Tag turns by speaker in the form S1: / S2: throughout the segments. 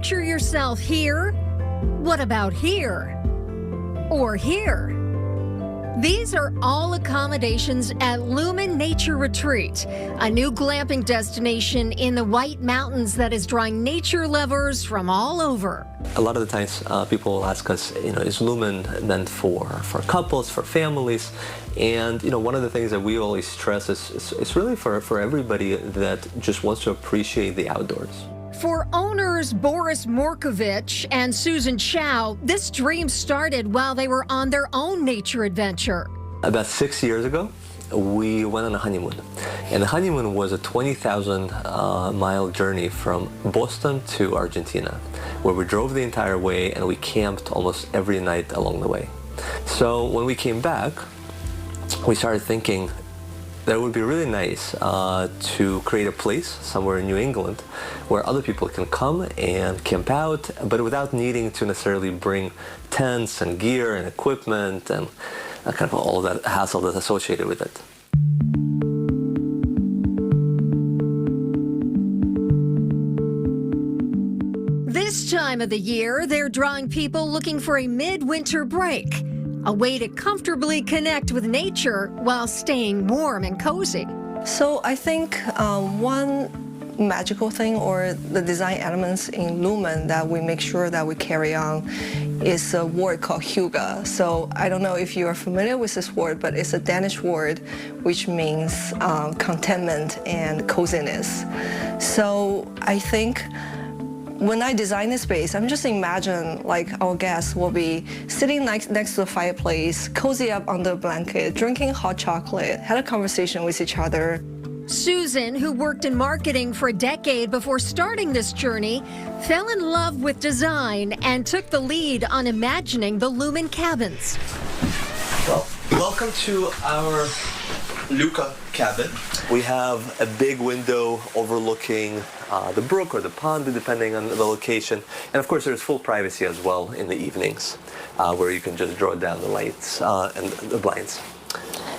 S1: picture yourself here? What about here? Or here? These are all accommodations at Lumen Nature Retreat, a new glamping destination in the White Mountains that is drawing nature lovers from all over.
S2: A lot of the times people will ask us, is Lumen meant for couples, for families? And, one of the things that we always stress is it's really for everybody that just wants to appreciate the outdoors.
S1: For owners Boris Morkovich and Susan Chow, this dream started while they were on their own nature adventure.
S2: About 6 years ago, we went on a honeymoon. And the honeymoon was a 20,000-mile journey from Boston to Argentina, where we drove the entire way and we camped almost every night along the way. So when we came back, we started thinking that it would be really nice to create a place somewhere in New England where other people can come and camp out, but without needing to necessarily bring tents and gear and equipment and kind of all that hassle that's associated with it.
S1: This time of the year, they're drawing people looking for a midwinter break. A way to comfortably connect with nature while staying warm and cozy.
S3: So I think one magical thing or the design elements in Lumen that we make sure that we carry on is a word called hygge. So I don't know if you are familiar with this word, but it's a Danish word which means contentment and coziness. So I think when I design this space, I'm just imagine like our guests will be sitting next to the fireplace, cozy up under a blanket, drinking hot chocolate, had a conversation with each other.
S1: Susan, who worked in marketing for a decade before starting this journey, fell in love with design and took the lead on imagining the Lumen cabins.
S2: Well, welcome to our Luca cabin. We have a big window overlooking the brook or the pond, depending on the location. And of course, there's full privacy as well in the evenings, where you can just draw down the lights and the blinds.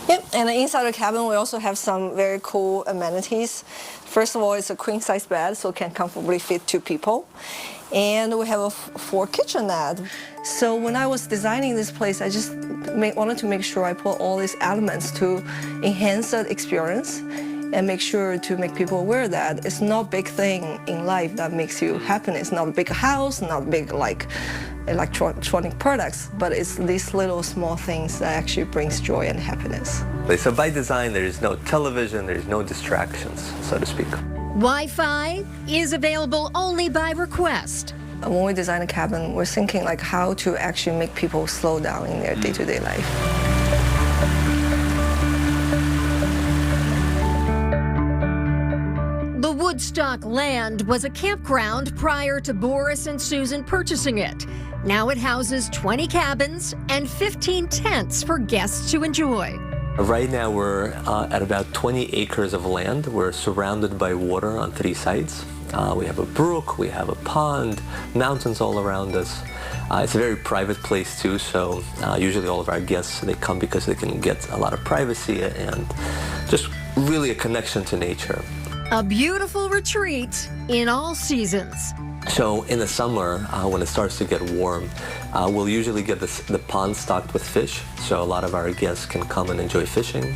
S3: Yep, and inside the cabin, we also have some very cool amenities. First of all, it's a queen-size bed, so it can comfortably fit 2 people. And we have a 4 kitchenette. So when I was designing this place, I just wanted to make sure I put all these elements to enhance the experience and make sure to make people aware that it's not a big thing in life that makes you happiness. Not a big house, not big like electronic products, but it's these little small things that actually brings joy and happiness.
S2: So by design, there is no television, there is no distractions, so to speak.
S1: Wi-Fi is available only by request.
S3: When we design a cabin, we're thinking like how to actually make people slow down in their day-to-day life.
S1: The Woodstock land was a campground prior to Boris and Susan purchasing it. Now it houses 20 cabins and 15 tents for guests to enjoy.
S2: Right now we're at about 20 acres of land. We're surrounded by water on 3 sides. We have a brook, we have a pond, mountains all around us. It's a very private place too, so usually all of our guests, they come because they can get a lot of privacy and just really a connection to nature.
S1: A beautiful retreat in all seasons.
S2: So in the summer, when it starts to get warm, we'll usually get the pond stocked with fish. So a lot of our guests can come and enjoy fishing.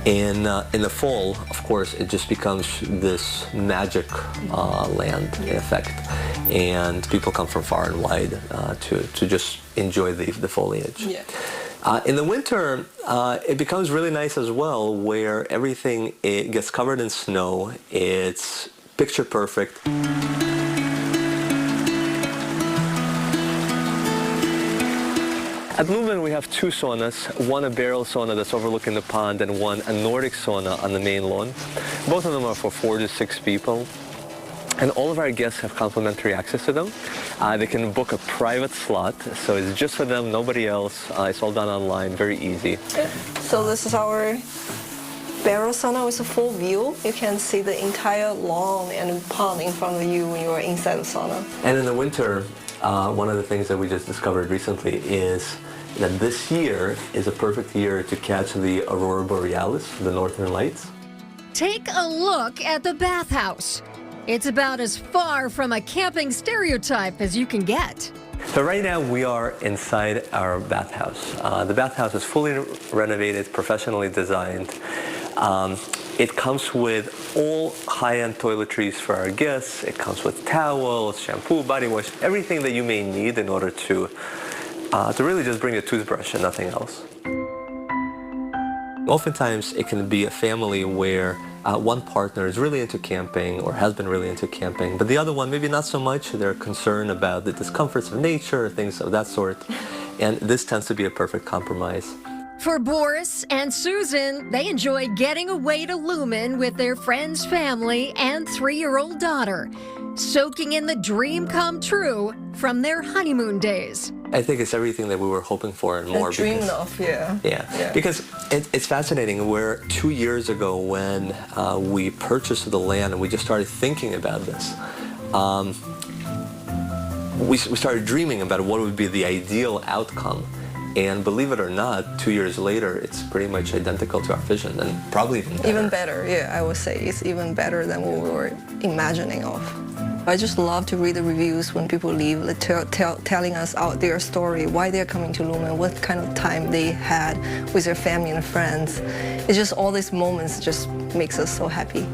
S2: In the fall, of course, it just becomes this magic land, in effect. And people come from far and wide to just enjoy the foliage.
S3: Yeah.
S2: In the winter, it becomes really nice as well, where everything gets covered in snow. It's picture perfect. At Lumen, we have 2 saunas, one a barrel sauna that's overlooking the pond and one a Nordic sauna on the main lawn. Both of them are for 4 to 6 people. And all of our guests have complimentary access to them. They can book a private slot, so it's just for them, nobody else. It's all done online, very easy.
S3: So this is our barrel sauna with a full view. You can see the entire lawn and pond in front of you when you are inside the sauna.
S2: And in the winter, one of the things that we just discovered recently is that this year is a perfect year to catch the Aurora Borealis, the Northern Lights.
S1: Take a look at the bathhouse. It's about as far from a camping stereotype as you can get.
S2: So right now we are inside our bathhouse. The bathhouse is fully renovated, professionally designed. It comes with all high-end toiletries for our guests. It comes with towels, shampoo, body wash, everything that you may need in order to really just bring a toothbrush and nothing else. Oftentimes it can be a family where one partner is really into camping or has been really into camping, but the other one maybe not so much. They're concerned about the discomforts of nature, things of that sort, and this tends to be a perfect compromise.
S1: For Boris and Susan, they enjoy getting away to Lumen with their friends, family, and 3-year-old daughter, soaking in the dream come true from their honeymoon days.
S2: I think it's everything that we were hoping for and more.
S3: Dreamed of, yeah.
S2: Yeah, because it's fascinating. Where 2 years ago when we purchased the land and we just started thinking about this, we started dreaming about what would be the ideal outcome. And believe it or not, 2 years later, it's pretty much identical to our vision and probably even better.
S3: Even better, yeah, I would say it's even better than what we were imagining of. I just love to read the reviews when people leave, telling us out their story, why they're coming to Lumen, what kind of time they had with their family and friends. It's just all these moments just makes us so happy.